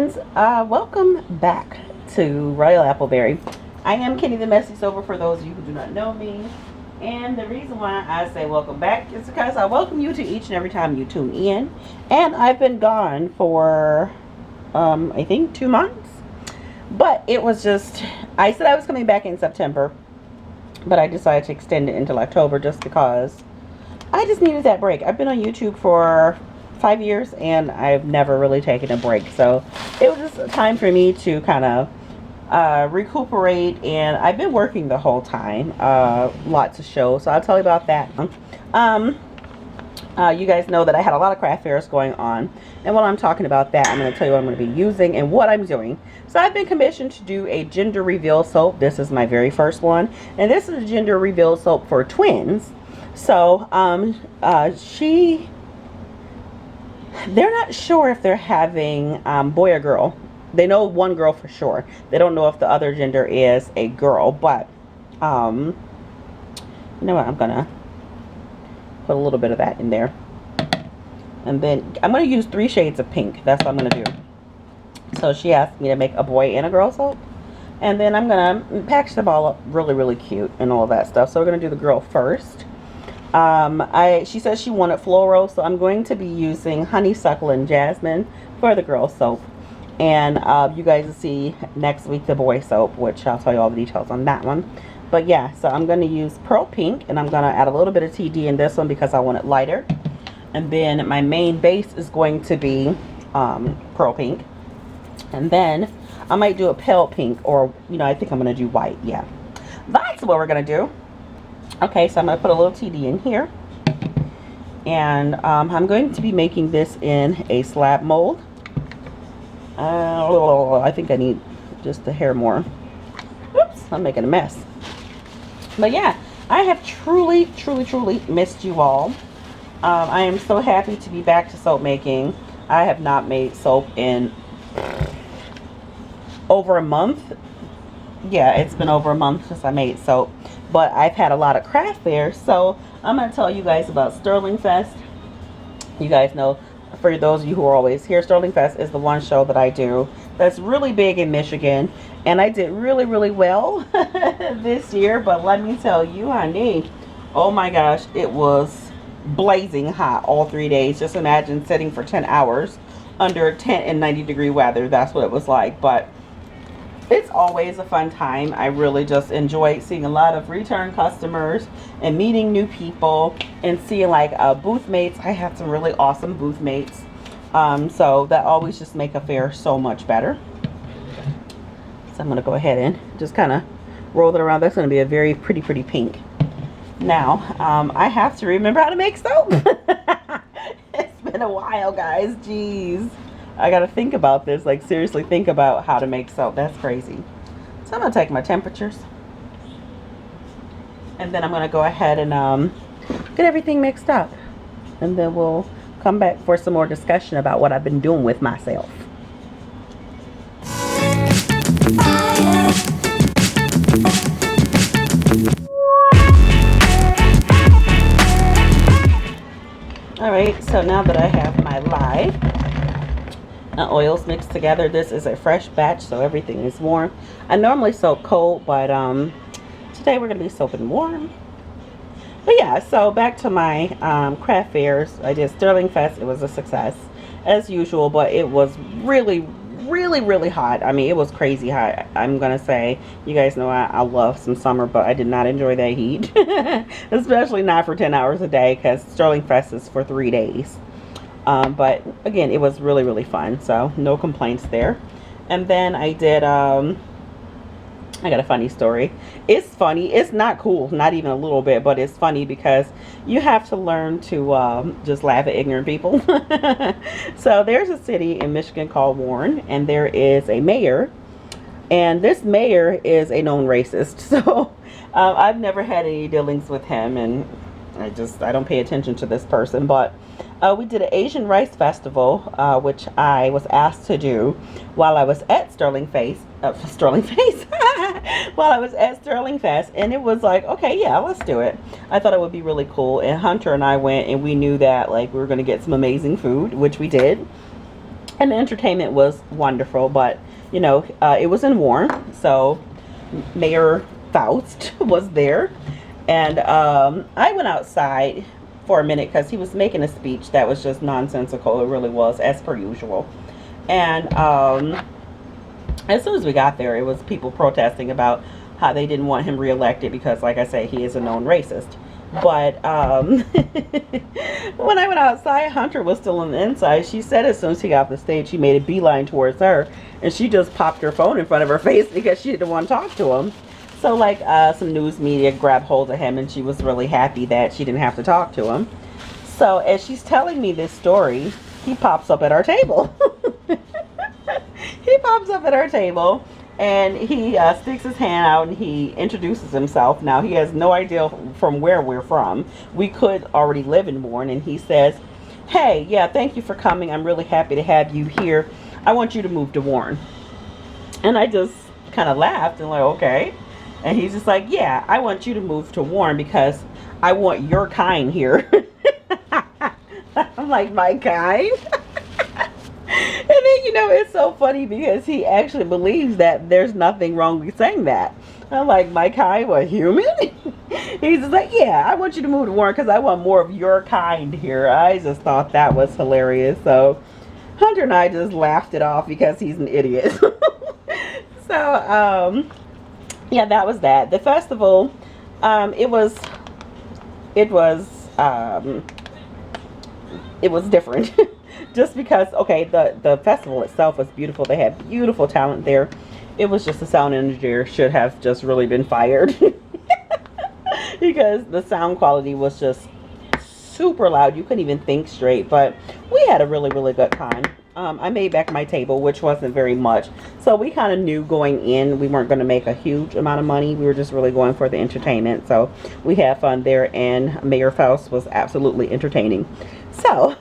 friends, welcome back to Royal Appleberry. I am Kenny the Messy Sober for those of you who do not know me. And the reason why I say welcome back is because I welcome you to each and every time you tune in. And I've been gone for, I think 2 months. But it was just, I said I was coming back in September. But I decided to extend it until October just because I just needed that break. I've been on YouTube for 5 years and I've never really taken a break, so it was just a time for me to kind of recuperate. And I've been working the whole time, lots of shows, so I'll tell you about that. You guys know that I had a lot of craft fairs going on, and while I'm talking about that, I'm going to tell you what I'm going to be using and what I'm doing. So I've been commissioned to do a gender reveal soap. This is my very first one, and this is a gender reveal soap for twins. So they're not sure if they're having boy or girl. They know one girl for sure. They don't know if the other gender is a girl. But you know what? I'm gonna put a little bit of that in there, and then I'm gonna use 3 shades of pink. That's what I'm gonna do. So she asked me to make a boy and a girl soap, and then I'm gonna package them all up really cute and all of that stuff. So we're gonna do the girl first. She said she wanted floral, so I'm going to be using honeysuckle and jasmine for the girl soap. And you guys will see next week the boy soap, which I'll tell you all the details on that one. But yeah, so I'm going to use pearl pink, and I'm going to add a little bit of TD in this one because I want it lighter. And then my main base is going to be pearl pink. And then I might do a pale pink, or, you know, I think I'm going to do white. Yeah, that's what we're going to do. Okay, so I'm going to put a little TD in here, and I'm going to be making this in a slab mold. I think I need just a hair more. Oops, I'm making a mess. But yeah, I have truly missed you all. I am so happy to be back to soap making. I have not made soap in over a month. Yeah, it's been over a month since I made soap. But I've had a lot of craft fairs, so I'm going to tell you guys about Sterling Fest. You guys know, for those of you who are always here, Sterling Fest is the one show that I do that's really big in Michigan. And I did really well this year. But let me tell you, honey, oh my gosh, it was blazing hot all 3 days. Just imagine sitting for 10 hours under 10 and 90-degree weather. That's what it was like. But it's always a fun time. I really just enjoy seeing a lot of return customers and meeting new people and seeing like booth mates. I have some really awesome booth mates. So that always just make a fair so much better. So I'm going to go ahead and just kind of roll it around. That's going to be a very pretty pink. Now, I have to remember how to make soap. It's been a while, guys. Jeez. I gotta think about this, like seriously think about how to make soap. That's crazy. So I'm gonna take my temperatures, and then I'm gonna go ahead and get everything mixed up, and then we'll come back for some more discussion about what I've been doing with myself. Alright, so now that I have my lye oils mixed together, this is a fresh batch, so everything is warm. I normally soap cold, but today we're going to be soaping warm. But yeah, so back to my craft fairs. I did Sterling Fest. It was a success as usual, but it was really hot. I mean, it was crazy hot. I'm gonna say, you guys know I love some summer, but I did not enjoy that heat. Especially not for 10 hours a day, because Sterling Fest is for 3 days. But again, it was really fun, so no complaints there. And then I did I got a funny story. It's funny, it's not cool, not even a little bit, but it's funny because you have to learn to just laugh at ignorant people. So there's a city in Michigan called Warren, and there is a mayor, and this mayor is a known racist. So I've never had any dealings with him, and I don't pay attention to this person. But we did an Asian Rice Festival, which I was asked to do while I was at Sterling Fest. While I was at Sterling Fest, and it was like, okay, yeah, let's do it. I thought it would be really cool. And Hunter and I went, and we knew that like we were going to get some amazing food, which we did. And the entertainment was wonderful, but you know, it was in Warren, so Mayor Faust was there, and I went outside for a minute because he was making a speech that was just nonsensical. It really was, as per usual. And as soon as we got there, it was people protesting about how they didn't want him reelected because, like I say, he is a known racist. But when I went outside, Hunter was still on the inside. She said as soon as he got off the stage, she made a beeline towards her, and she just popped her phone in front of her face because she didn't want to talk to him. So like some news media grabbed hold of him, and she was really happy that she didn't have to talk to him. So as she's telling me this story, he pops up at our table. He pops up at our table, and he sticks his hand out and he introduces himself. Now, he has no idea from where we're from. We could already live in Warren, and he says, hey, yeah, thank you for coming. I'm really happy to have you here. I want you to move to Warren. And I just kind of laughed and like, okay. And he's just like, yeah, I want you to move to Warren because I want your kind here. I'm like, my kind? And then, you know, it's so funny because he actually believes that there's nothing wrong with saying that. I'm like, my kind, what, human? He's just like, yeah, I want you to move to Warren because I want more of your kind here. I just thought that was hilarious. So Hunter and I just laughed it off because he's an idiot. So, yeah, that was that. The festival, it was different. Just because, okay, the festival itself was beautiful. They had beautiful talent there. It was just the sound engineer should have just really been fired. Because the sound quality was just super loud. You couldn't even think straight. But we had a really, really good time. I made back my table, which wasn't very much. So we kind of knew going in we weren't going to make a huge amount of money. We were just really going for the entertainment. So we had fun there, and Mayor Faust was absolutely entertaining. So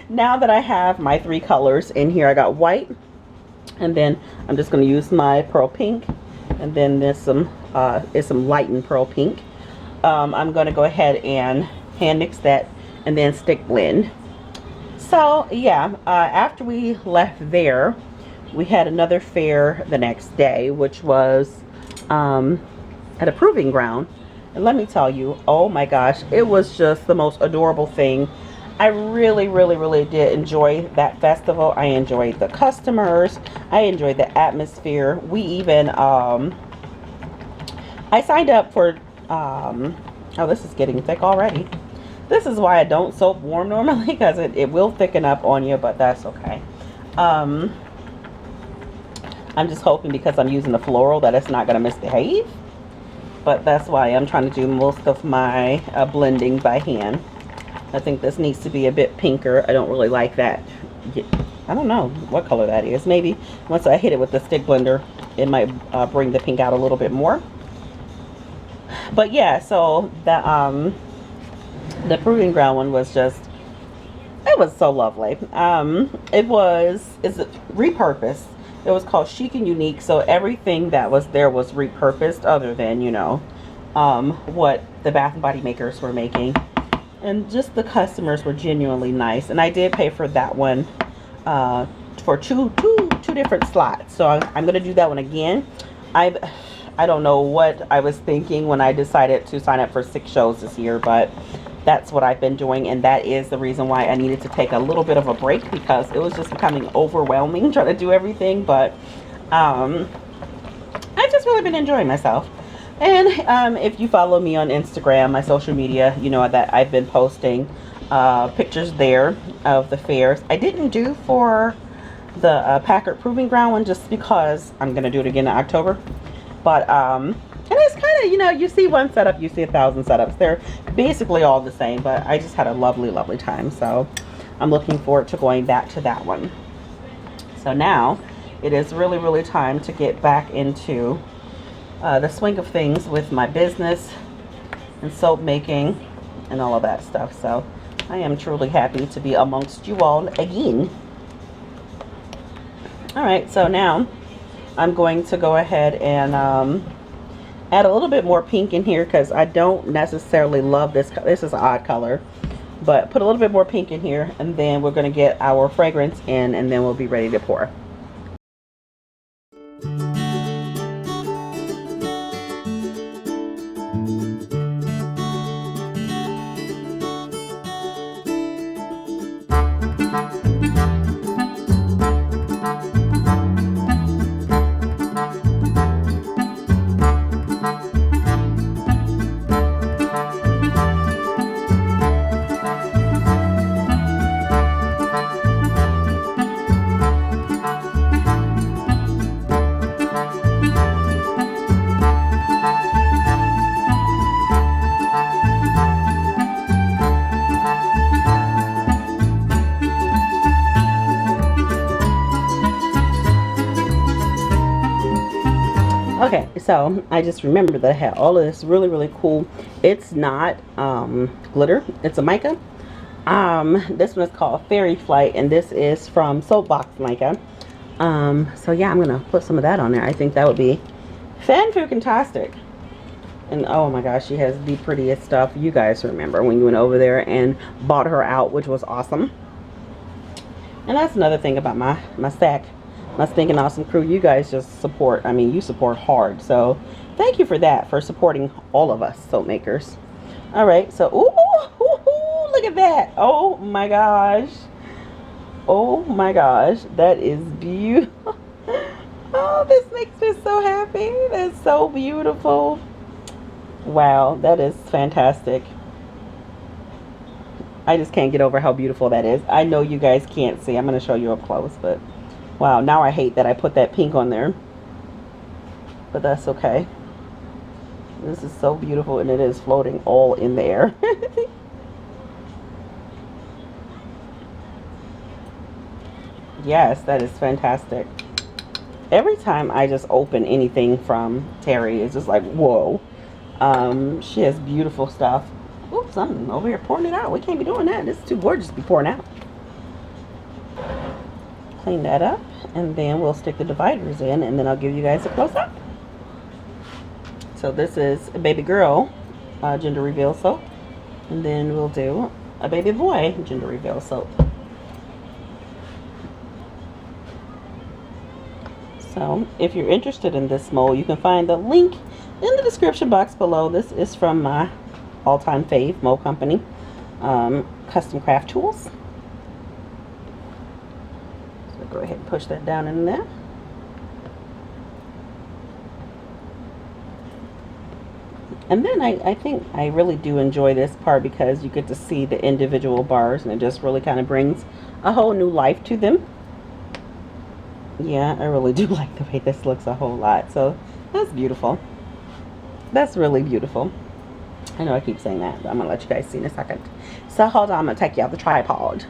now that I have my 3 colors in here, I got white, and then I'm just going to use my pearl pink, and then there's some lightened pearl pink. I'm going to go ahead and hand mix that and then stick blend. So yeah, after we left there, we had another fair the next day, which was at a proving ground. And let me tell you, oh my gosh, it was just the most adorable thing. I really, really, really did enjoy that festival. I enjoyed the customers. I enjoyed the atmosphere. We even, I signed up for, oh, this is getting thick already. This is why I don't soap warm normally, because it will thicken up on you, but that's okay. I'm just hoping because I'm using the floral that it's not going to misbehave. But that's why I'm trying to do most of my blending by hand. I think this needs to be a bit pinker. I don't really like that. I don't know what color that is. Maybe once I hit it with the stick blender, it might bring the pink out a little bit more. But yeah, so the proving ground one was just, it was so lovely. It's repurposed. It was called Chic and Unique, so everything that was there was repurposed other than, you know, what the Bath and Body makers were making. And just the customers were genuinely nice. And I did pay for that one for two different slots. So I'm going to do that one again. I don't know what I was thinking when I decided to sign up for 6 shows this year, but that's what I've been doing, and that is the reason why I needed to take a little bit of a break, because it was just becoming overwhelming trying to do everything. But I've just really been enjoying myself. And if you follow me on Instagram, my social media, you know that I've been posting pictures there of the fairs. I didn't do for the Packard Proving Ground one just because I'm going to do it again in October. But and it's kind of, you know, you see one setup, you see 1,000 setups. They're basically all the same, but I just had a lovely, lovely time. So I'm looking forward to going back to that one. So now it is really, really time to get back into the swing of things with my business and soap making and all of that stuff. So I am truly happy to be amongst you all again. All right, so now I'm going to go ahead and add a little bit more pink in here because I don't necessarily love this. This is an odd color, But put a little bit more pink in here, and then we're going to get our fragrance in, and then we'll be ready to pour. Okay, so I just remembered that I had all of this really cool. It's not glitter, it's a mica. This one is called Fairy Flight, and this is from Soapbox Mica. So yeah, I'm gonna put some of that on there. I think that would be fan-freaking-tastic. And oh my gosh, she has the prettiest stuff. You guys remember when you went over there and bought her out, which was awesome. And that's another thing about my stack, my Stinking Awesome crew. You guys just support. I mean, you support hard. So thank you for that, for supporting all of us soap makers. All right, so ooh, look at that. Oh my gosh. Oh my gosh, that is beautiful. Oh, this makes me so happy. That's so beautiful. Wow, that is fantastic. I just can't get over how beautiful that is. I know you guys can't see. I'm going to show you up close, but wow, now I hate that I put that pink on there. But that's okay. This is so beautiful, and it is floating all in the air. Yes, that is fantastic. Every time I just open anything from Terry, it's just like, whoa. She has beautiful stuff. Oops, I'm over here pouring it out. We can't be doing that. This is too gorgeous to be pouring out. Clean that up, and then we'll stick the dividers in, and then I'll give you guys a close-up. So this is a baby girl gender reveal soap, and then we'll do a baby boy gender reveal soap. So if you're interested in this mold, you can find the link in the description box below. This is from my all-time fave mold company, Custom Craft Tools. So go ahead and push that down in there. And then I think I really do enjoy this part because you get to see the individual bars, and it just really kind of brings a whole new life to them. Yeah, I really do like the way this looks a whole lot. So that's beautiful. That's really beautiful. I know I keep saying that, but I'm going to let you guys see in a second. So hold on, I'm going to take you off the tripod.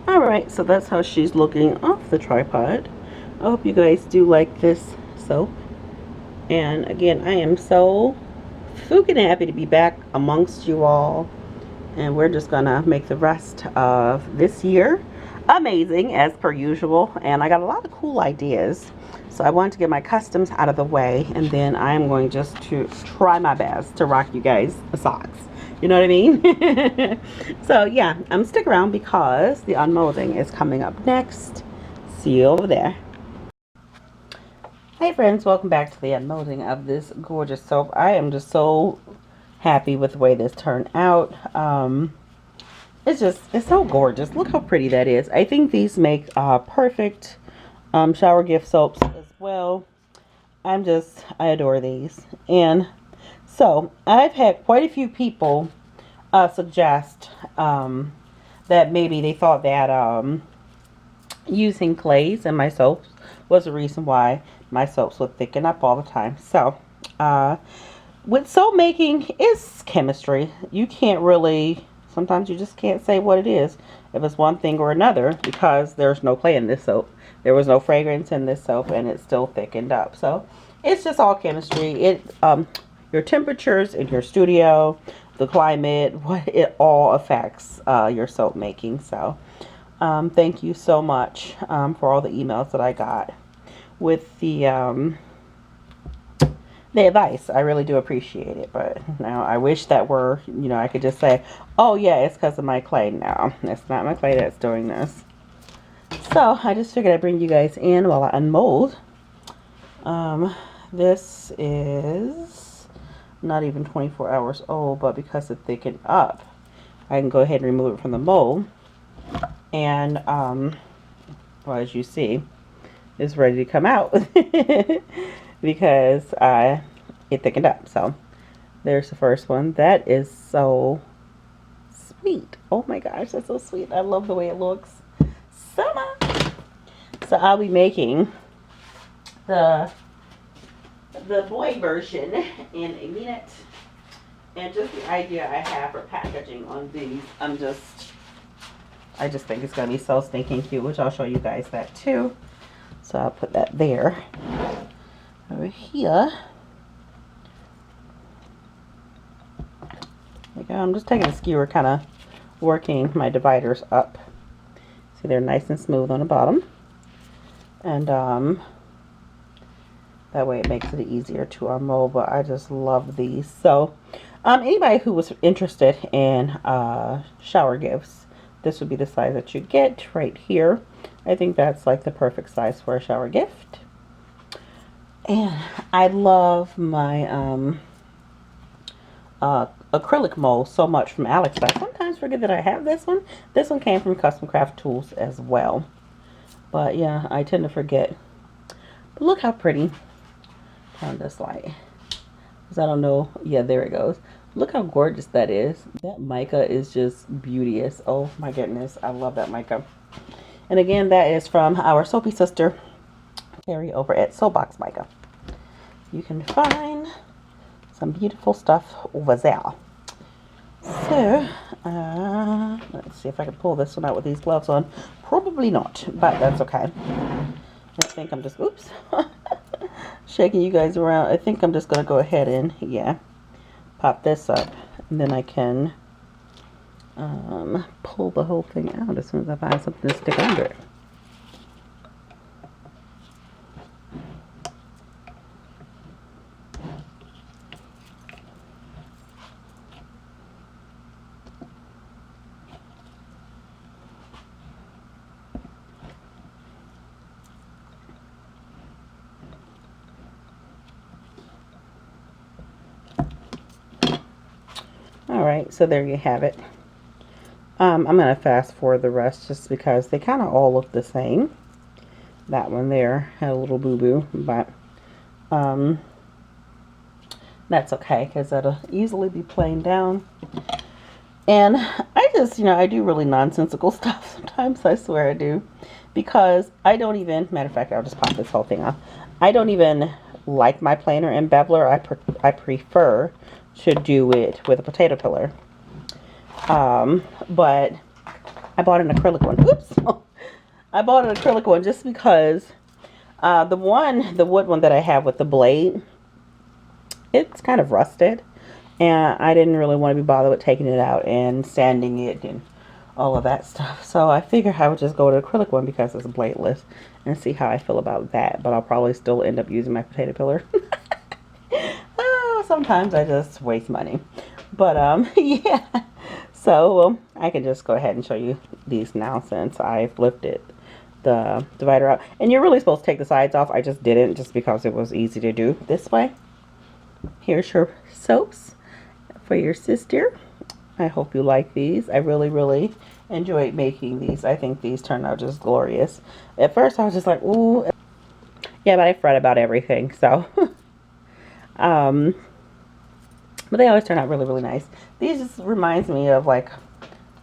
Alright, so that's how she's looking off the tripod. I hope you guys do like this soap. And again, I am so freaking happy to be back amongst you all. And we're just going to make the rest of this year amazing as per usual. And I got a lot of cool ideas. So I wanted to get my customs out of the way, and then I'm going just to try my best to rock you guys the socks. You know what I mean? So yeah, stick around because the unmolding is coming up next. See you over there. Hey friends, welcome back to the unmolding of this gorgeous soap. I am just so happy with the way this turned out. It's so gorgeous. Look how pretty that is. I think these make perfect shower gift soaps as well. I adore these. And so I've had quite a few people suggest that maybe they thought that using clays in my soaps was the reason why my soaps would thicken up all the time. So with soap making, it's chemistry. You can't really, sometimes you just can't say what it is, if it's one thing or another, because there's no clay in this soap. There was no fragrance in this soap, and it still thickened up. So it's just all chemistry. Your temperatures in your studio, the climate, it all affects your soap making. So thank you so much for all the emails that I got with the the advice. I really do appreciate it. But now I wish that were, you know, I could just say, oh yeah, it's because of my clay. No, it's not my clay that's doing this. So I just figured I'd bring you guys in while I unmold. This is not even 24 hours old, but because it thickened up, I can go ahead and remove it from the mold. And, well, as you see, it's ready to come out because it thickened up. So there's the first one. That is so sweet. Oh my gosh, that's so sweet. I love the way it looks. Summer. So I'll be making the boy version in a minute. And just the idea I have for packaging on these, I just think it's going to be so stinking cute, which I'll show you guys that too. So I'll put that there. Over here. I'm just taking a skewer, kind of working my dividers up. See, they're nice and smooth on the bottom. And that way it makes it easier to unmold, but I just love these. So anybody who was interested in shower gifts, this would be the size that you get right here. I think that's like the perfect size for a shower gift. And I love my acrylic mold so much from Alex, but I sometimes forget that I have this one. This one came from Custom Craft Tools as well. But yeah, I tend to forget. But look how pretty. Turn this light. Because I don't know. Yeah, there it goes. Look how gorgeous that is. That mica is just beauteous. Oh my goodness. I love that mica. And again, that is from our soapy sister, Carrie, over at Soapbox Mica. You can find some beautiful stuff over there. So, let's see if I can pull this one out with these gloves on. Probably not, but that's okay. I think I'm just, oops, shaking you guys around. I think I'm just going to go ahead and, yeah, pop this up. And then I can pull the whole thing out as soon as I find something to stick under it. Alright, so there you have it. I'm going to fast forward the rest just because they kind of all look the same. That one there had a little boo-boo, but that's okay because that'll easily be planed down. And I just, you know, I do really nonsensical stuff sometimes, I swear I do. Because I don't even, matter of fact, I'll just pop this whole thing off. I don't even like my planer and beveler. I prefer to do it with a potato peeler. But I bought an acrylic one. Oops. I bought an acrylic one just because the wood one that I have with the blade, it's kind of rusted. And I didn't really want to be bothered with taking it out and sanding it and all of that stuff. So I figured I would just go with the acrylic one because it's bladeless and see how I feel about that. But I'll probably still end up using my potato peeler. Oh, sometimes I just waste money. But yeah. So I can just go ahead and show you these now since I've lifted the divider out. And you're really supposed to take the sides off. I just didn't just because it was easy to do this way. Here's your soaps for your sister. I hope you like these. I really enjoyed making these. I think these turned out just glorious. At first I was just like, ooh. Yeah, but I fret about everything, so. But they always turn out really nice. These just reminds me of like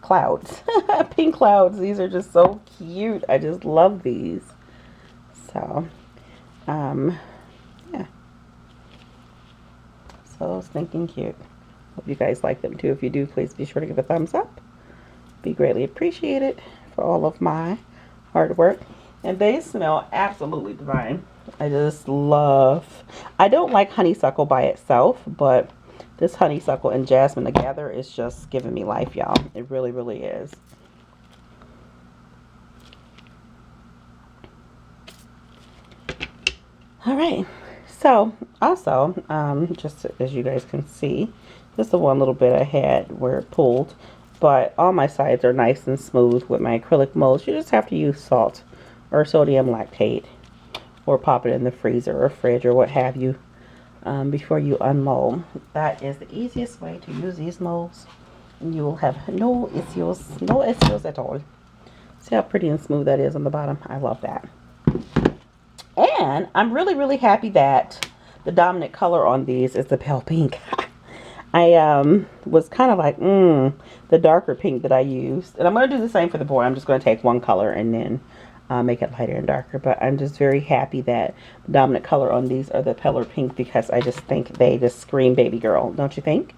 clouds. Pink clouds. These are just so cute. I just love these. So, yeah. So stinking cute. Hope you guys like them too. If you do, please be sure to give a thumbs up. Be greatly appreciated for all of my hard work. And they smell absolutely divine. I just love, I don't like honeysuckle by itself, but this honeysuckle and jasmine together is just giving me life, y'all. It really is. All right. So also, just as you guys can see, just the one little bit I had where it pulled, but all my sides are nice and smooth with my acrylic molds. You just have to use salt or sodium lactate or pop it in the freezer or fridge or what have you before you unmold. That is the easiest way to use these molds. And you will have no issues at all. See how pretty and smooth that is on the bottom? I love that. And I'm really, really happy that the dominant color on these is the pale pink. I was kind of like, the darker pink that I used. And I'm going to do the same for the boy. I'm just going to take one color and then make it lighter and darker. But I'm just very happy that the dominant color on these are the paler pink because I just think they just scream baby girl. Don't you think?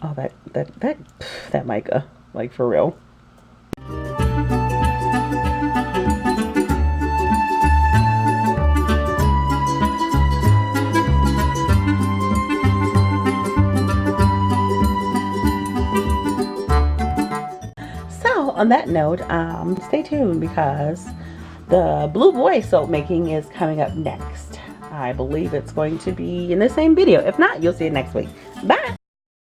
Oh, that mica, like for real. So on that note, stay tuned because the Blue Boy soap making is coming up next. I believe it's going to be in the same video. If not, you'll see it next week. Bye!